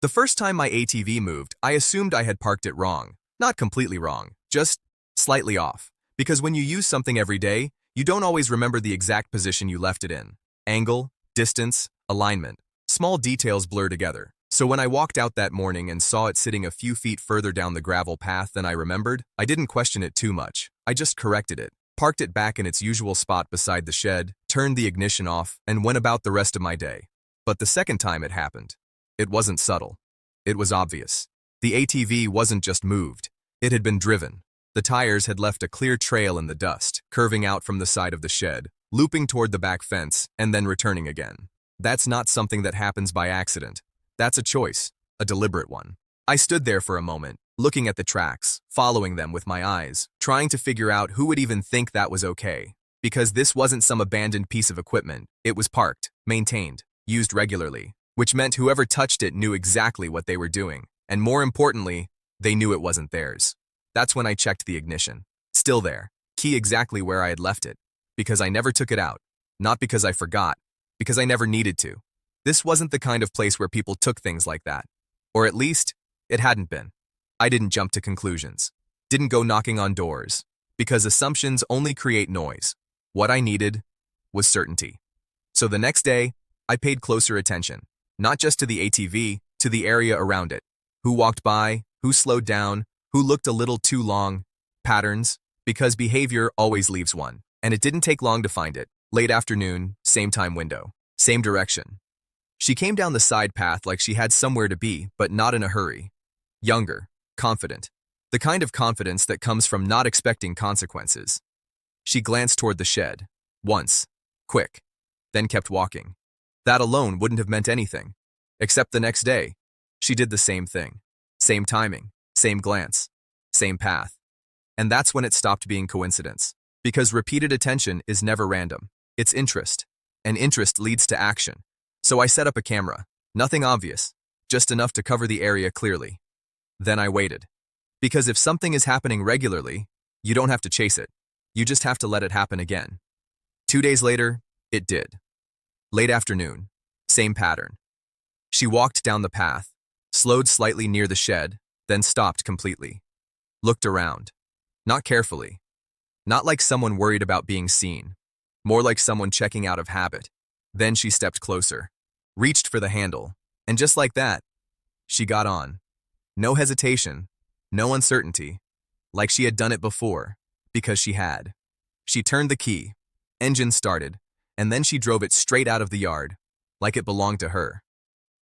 The first time my ATV moved, I assumed I had parked it wrong. Not completely wrong, just slightly off. Because when you use something every day, you don't always remember the exact position you left it in. Angle, distance, alignment. Small details blur together. So when I walked out that morning and saw it sitting a few feet further down the gravel path than I remembered, I didn't question it too much. I just corrected it, parked it back in its usual spot beside the shed, turned the ignition off, and went about the rest of my day. But the second time it happened, it wasn't subtle. It was obvious. The ATV wasn't just moved. It had been driven. The tires had left a clear trail in the dust, curving out from the side of the shed, looping toward the back fence, and then returning again. That's not something that happens by accident. That's a choice, a deliberate one. I stood there for a moment, looking at the tracks, following them with my eyes, trying to figure out who would even think that was okay. Because this wasn't some abandoned piece of equipment. It was parked, maintained, used regularly, which meant whoever touched it knew exactly what they were doing. And more importantly, they knew it wasn't theirs. That's when I checked the ignition. Still there, key exactly where I had left it. Because I never took it out. Not because I forgot, because I never needed to. This wasn't the kind of place where people took things like that. Or at least, it hadn't been. I didn't jump to conclusions. Didn't go knocking on doors. Because assumptions only create noise. What I needed was certainty. So the next day, I paid closer attention. Not just to the ATV, to the area around it. Who walked by, who slowed down, who looked a little too long. Patterns, because behavior always leaves one. And it didn't take long to find it. Late afternoon, same time window, same direction. She came down the side path like she had somewhere to be, but not in a hurry. Younger, confident. The kind of confidence that comes from not expecting consequences. She glanced toward the shed. Once. Quick. Then kept walking. That alone wouldn't have meant anything. Except the next day, she did the same thing. Same timing, same glance, same path. And that's when it stopped being coincidence. Because repeated attention is never random. It's interest. And interest leads to action. So I set up a camera. Nothing obvious. Just enough to cover the area clearly. Then I waited. Because if something is happening regularly, you don't have to chase it. You just have to let it happen again. 2 days later, it did. Late afternoon. Same pattern. She walked down the path, slowed slightly near the shed, then stopped completely. Looked around. Not carefully. Not like someone worried about being seen. More like someone checking out of habit. Then she stepped closer. Reached for the handle. And just like that, she got on. No hesitation. No uncertainty. Like she had done it before. Because she had. She turned the key. Engine started. And then she drove it straight out of the yard. Like it belonged to her.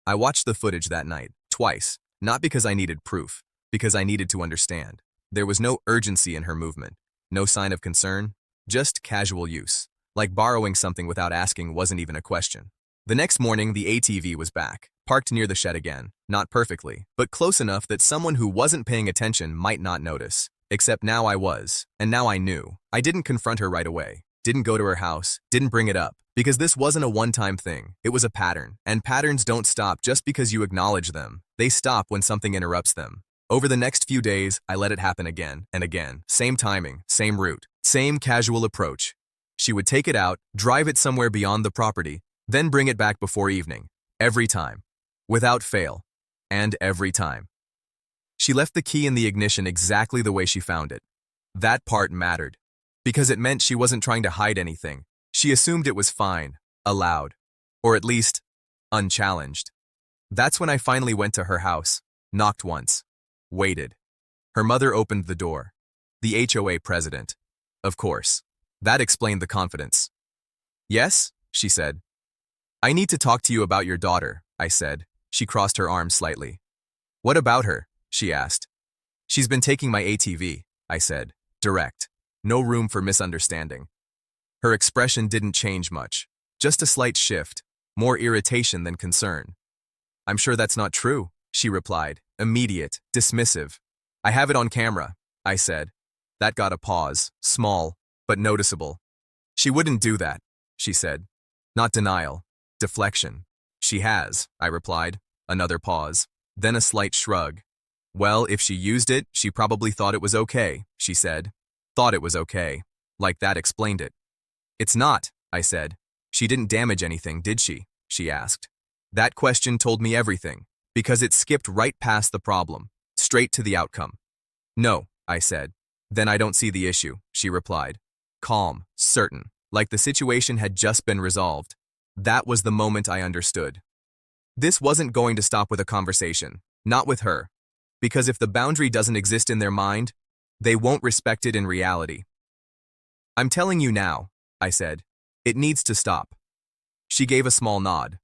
I watched the footage that night. Twice. Not because I needed proof. Because I needed to understand. There was no urgency in her movement. No sign of concern. Just casual use. Like borrowing something without asking wasn't even a question. The next morning, the ATV was back. Parked near the shed again. Not perfectly, but close enough that someone who wasn't paying attention might not notice. Except now I was. And now I knew. I didn't confront her right away. Didn't go to her house. Didn't bring it up. Because this wasn't a one-time thing. It was a pattern. And patterns don't stop just because you acknowledge them. They stop when something interrupts them. Over the next few days, I let it happen again and again. Same timing, same route, same casual approach. She would take it out, drive it somewhere beyond the property, then bring it back before evening. Every time. Without fail. And every time. She left the key in the ignition exactly the way she found it. That part mattered. Because it meant she wasn't trying to hide anything. She assumed it was fine, allowed. Or at least, unchallenged. That's when I finally went to her house, knocked once. Waited. Her mother opened the door. The HOA president. Of course. That explained the confidence. Yes, she said. I need to talk to you about your daughter, I said. She crossed her arms slightly. What about her? She asked. She's been taking my ATV, I said. Direct. No room for misunderstanding. Her expression didn't change much. Just a slight shift. More irritation than concern. I'm sure that's not true, she replied. Immediate, dismissive. I have it on camera, I said. That got a pause, small, but noticeable. She wouldn't do that, she said. Not denial, deflection. She has, I replied. Another pause, then a slight shrug. Well, if she used it, she probably thought it was okay, she said. Thought it was okay. Like that explained it. It's not, I said. She didn't damage anything, did she? She asked. That question told me everything. because it skipped right past the problem, straight to the outcome. No, I said. Then I don't see the issue, she replied. Calm, certain, like the situation had just been resolved. That was the moment I understood. This wasn't going to stop with a conversation, not with her, because if the boundary doesn't exist in their mind, they won't respect it in reality. I'm telling you now, I said. It needs to stop. She gave a small nod.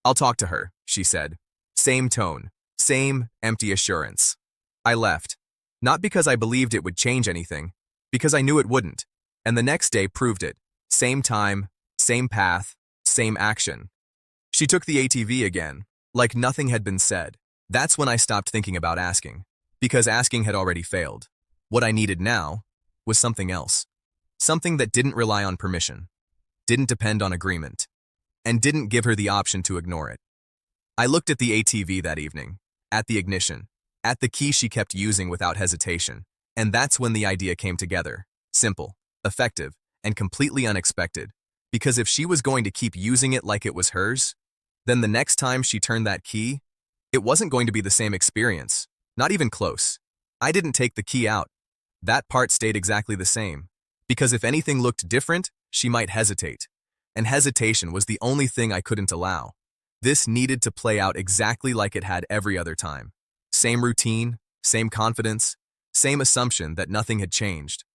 I'll talk to her, she said. Same tone, same empty assurance. I left. Not because I believed it would change anything, because I knew it wouldn't. And the next day proved it. Same time, same path, same action. She took the ATV again, like nothing had been said. That's when I stopped thinking about asking, because asking had already failed. What I needed now was something else. Something that didn't rely on permission, didn't depend on agreement, and didn't give her the option to ignore it. I looked at the ATV that evening, at the ignition, at the key she kept using without hesitation, and that's when the idea came together. Simple, effective, and completely unexpected, because if she was going to keep using it like it was hers, then the next time she turned that key, it wasn't going to be the same experience, not even close. I didn't take the key out. That part stayed exactly the same, because if anything looked different, she might hesitate, and hesitation was the only thing I couldn't allow. This needed to play out exactly like it had every other time. Same routine, same confidence, same assumption that nothing had changed.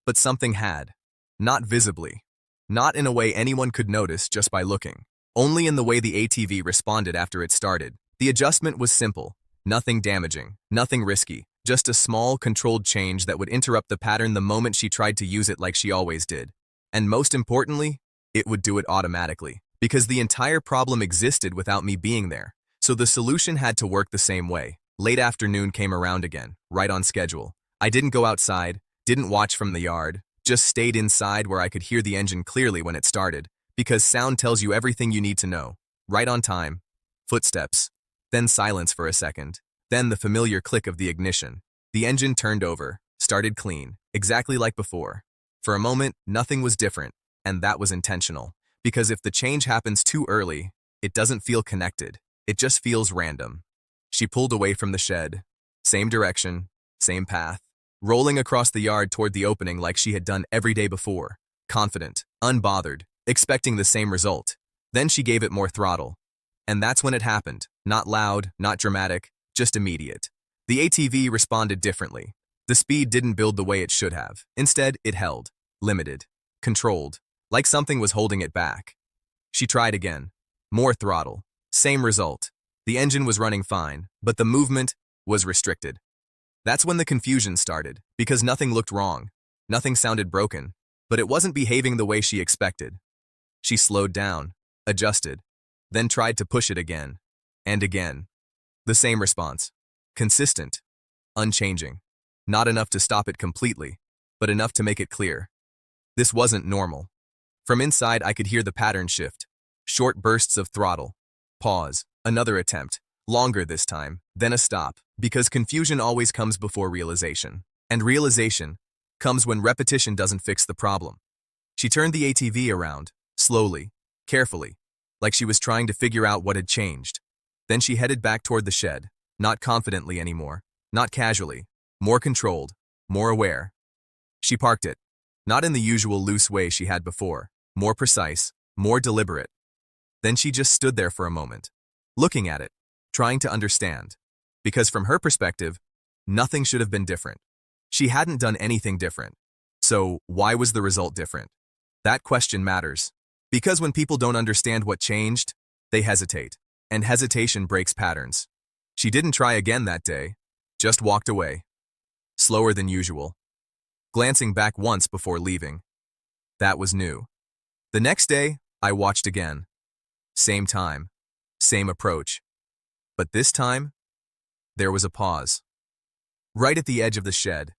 But something had. Not visibly. Not in a way anyone could notice just by looking. Only in the way the ATV responded after it started. The adjustment was simple. Nothing damaging, nothing risky. Just a small, controlled change that would interrupt the pattern the moment she tried to use it like she always did. And most importantly, it would do it automatically. Because the entire problem existed without me being there. So the solution had to work the same way. Late afternoon came around again, right on schedule. I didn't go outside, didn't watch from the yard, just stayed inside where I could hear the engine clearly when it started, because sound tells you everything you need to know. Right on time. Footsteps. Then silence for a second. Then the familiar click of the ignition. The engine turned over, started clean, exactly like before. For a moment, nothing was different, and that was intentional. Because if the change happens too early, it doesn't feel connected. It just feels random. She pulled away from the shed. Same direction, same path. Rolling across the yard toward the opening like she had done every day before. Confident, unbothered, expecting the same result. Then she gave it more throttle. And that's when it happened. Not loud, not dramatic, just immediate. The ATV responded differently. The speed didn't build the way it should have. Instead, it held. Limited. Controlled. Like something was holding it back. She tried again. More throttle. Same result. The engine was running fine, but the movement was restricted. That's when the confusion started, because nothing looked wrong. Nothing sounded broken, but it wasn't behaving the way she expected. She slowed down, adjusted, then tried to push it again, and again. The same response. Consistent. Unchanging. Not enough to stop it completely, but enough to make it clear. This wasn't normal. From inside, I could hear the pattern shift. Short bursts of throttle. Pause. Another attempt. Longer this time. Then a stop. Because confusion always comes before realization. And realization comes when repetition doesn't fix the problem. She turned the ATV around, slowly, carefully, like she was trying to figure out what had changed. Then she headed back toward the shed, not confidently anymore, not casually, more controlled, more aware. She parked it, not in the usual loose way she had before, more precise, more deliberate. Then she just stood there for a moment, looking at it, trying to understand. Because from her perspective, nothing should have been different. She hadn't done anything different. So why was the result different? That question matters. Because when people don't understand what changed, they hesitate. And hesitation breaks patterns. She didn't try again that day, just walked away. Slower than usual. Glancing back once before leaving. That was new. The next day, I watched again. Same time, same approach. But this time, there was a pause. Right at the edge of the shed.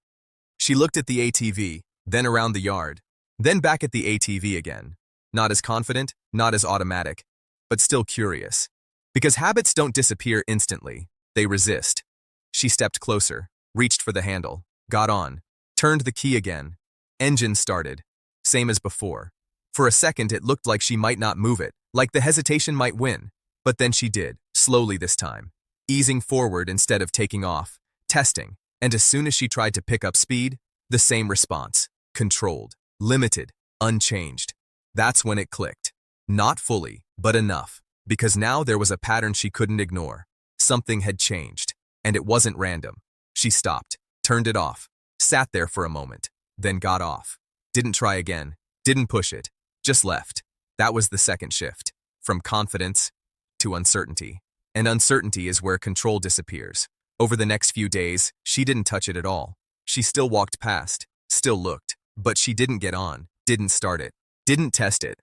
She looked at the ATV, then around the yard, then back at the ATV again. Not as confident, not as automatic, but still curious. Because habits don't disappear instantly, they resist. She stepped closer, reached for the handle, got on, turned the key again. Engine started, same as before. For a second it looked like she might not move it, like the hesitation might win. But then she did, slowly this time. easing forward instead of taking off, testing, and as soon as she tried to pick up speed, the same response, controlled, limited, unchanged. That's when it clicked. Not fully, but enough, because now there was a pattern she couldn't ignore. Something had changed, and it wasn't random. She stopped, turned it off, sat there for a moment, then got off. Didn't try again, didn't push it, just left. That was the second shift, from confidence to uncertainty. And uncertainty is where control disappears. Over the next few days, she didn't touch it at all. She still walked past, still looked, but she didn't get on, didn't start it, didn't test it.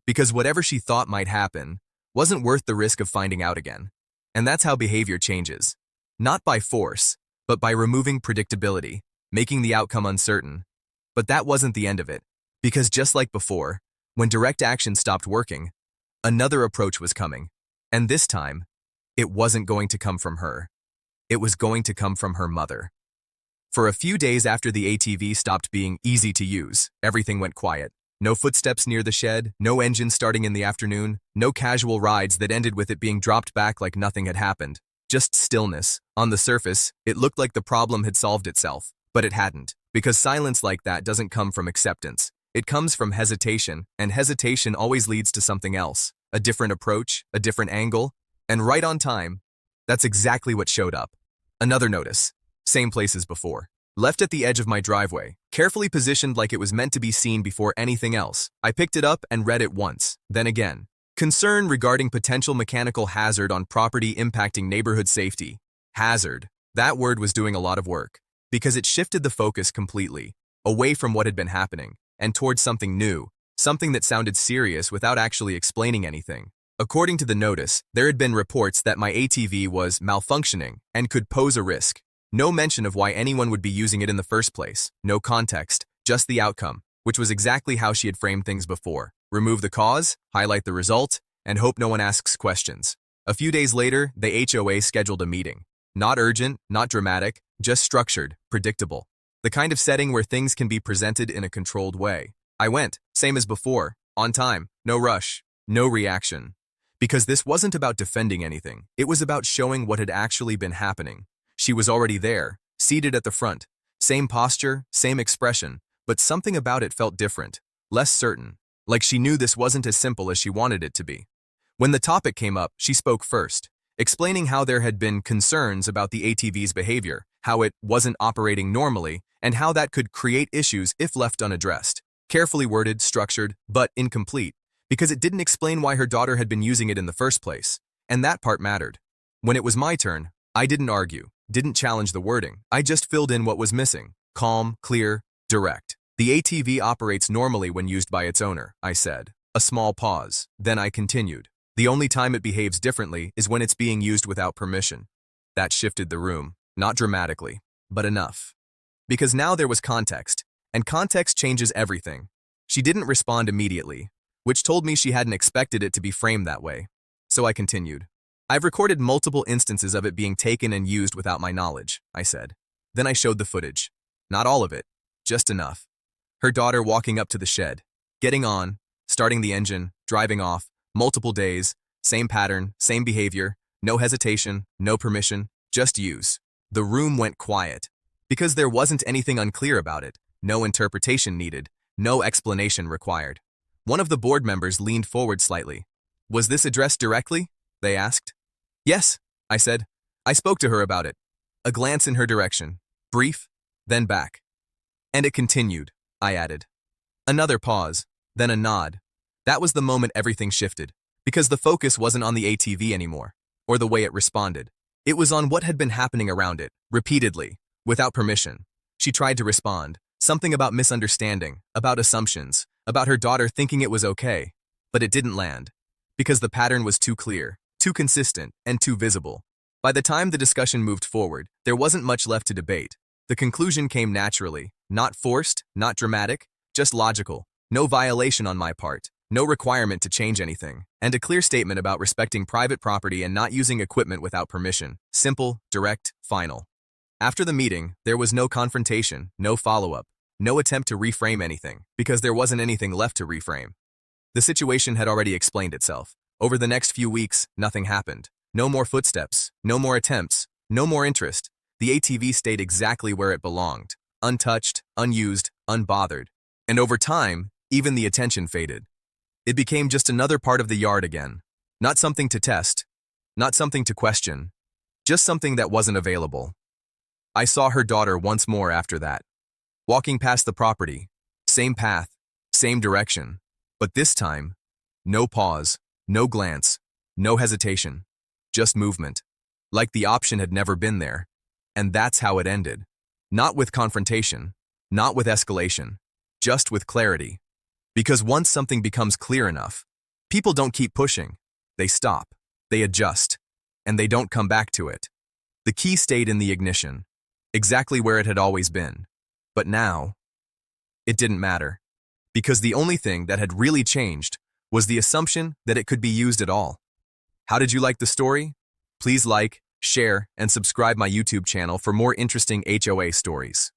Because whatever she thought might happen wasn't worth the risk of finding out again. And that's how behavior changes. Not by force, but by removing predictability, making the outcome uncertain. But that wasn't the end of it. Because just like before, when direct action stopped working, another approach was coming. And this time, it wasn't going to come from her. It was going to come from her mother. For a few days after the ATV stopped being easy to use, everything went quiet. No footsteps near the shed, no engine starting in the afternoon, no casual rides that ended with it being dropped back like nothing had happened. Just stillness. On the surface, it looked like the problem had solved itself, but it hadn't. Because silence like that doesn't come from acceptance. It comes from hesitation, and hesitation always leads to something else. A different approach, a different angle, and right on time, that's exactly what showed up. Another notice. Same place as before. Left at the edge of my driveway, carefully positioned like it was meant to be seen before anything else. I picked it up and read it once, then again. Concern regarding potential mechanical hazard on property impacting neighborhood safety. Hazard. That word was doing a lot of work, because it shifted the focus completely, away from what had been happening, and towards something new, something that sounded serious without actually explaining anything. According to the notice, there had been reports that my ATV was malfunctioning and could pose a risk. No mention of why anyone would be using it in the first place. No context, just the outcome, which was exactly how she had framed things before. Remove the cause, highlight the result, and hope no one asks questions. A few days later, the HOA scheduled a meeting. Not urgent, not dramatic, just structured, predictable. The kind of setting where things can be presented in a controlled way. I went, same as before, on time, no rush, no reaction. Because this wasn't about defending anything, it was about showing what had actually been happening. She was already there, seated at the front. Same posture, same expression, but something about it felt different, less certain, like she knew this wasn't as simple as she wanted it to be. When the topic came up, she spoke first, explaining how there had been concerns about the ATV's behavior, how it wasn't operating normally, and how that could create issues if left unaddressed. Carefully worded, structured, but incomplete, because it didn't explain why her daughter had been using it in the first place, and that part mattered. When it was my turn, I didn't argue, didn't challenge the wording. I just filled in what was missing. Calm, clear, direct. The ATV operates normally when used by its owner, I said. A small pause. Then I continued. The only time it behaves differently is when it's being used without permission. That shifted the room, not dramatically, but enough. Because now there was context, and context changes everything. She didn't respond immediately, which told me she hadn't expected it to be framed that way. So I continued. I've recorded multiple instances of it being taken and used without my knowledge, I said. Then I showed the footage. Not all of it, just enough. Her daughter walking up to the shed, getting on, starting the engine, driving off, multiple days, same pattern, same behavior, no hesitation, no permission, just use. The room went quiet, because there wasn't anything unclear about it, no interpretation needed, no explanation required. One of the board members leaned forward slightly. Was this addressed directly? They asked. Yes, I said. I spoke to her about it. A glance in her direction, brief, then back. And it continued, I added. Another pause, then a nod. That was the moment everything shifted, because the focus wasn't on the ATV anymore, or the way it responded. It was on what had been happening around it, repeatedly, without permission. She tried to respond, something about misunderstanding, about assumptions, about her daughter thinking it was okay, but it didn't land, because the pattern was too clear, too consistent, and too visible. By the time the discussion moved forward, there wasn't much left to debate. The conclusion came naturally, not forced, not dramatic, just logical. No violation on my part, no requirement to change anything, and a clear statement about respecting private property and not using equipment without permission. Simple, direct, final. After the meeting, there was no confrontation, no follow-up, no attempt to reframe anything, because there wasn't anything left to reframe. The situation had already explained itself. Over the next few weeks, nothing happened. No more footsteps, no more attempts, no more interest. The ATV stayed exactly where it belonged, untouched, unused, unbothered. And over time, even the attention faded. It became just another part of the yard again. Not something to test, not something to question, just something that wasn't available. I saw her daughter once more after that, walking past the property, same path, same direction, but this time, no pause, no glance, no hesitation, just movement, like the option had never been there. And that's how it ended. Not with confrontation, not with escalation, just with clarity. Because once something becomes clear enough, people don't keep pushing. They stop, they adjust, and they don't come back to it. The key stayed in the ignition, exactly where it had always been. But now, it didn't matter. Because the only thing that had really changed was the assumption that it could be used at all. How did you like the story? Please like, share, and subscribe my YouTube channel for more interesting HOA stories.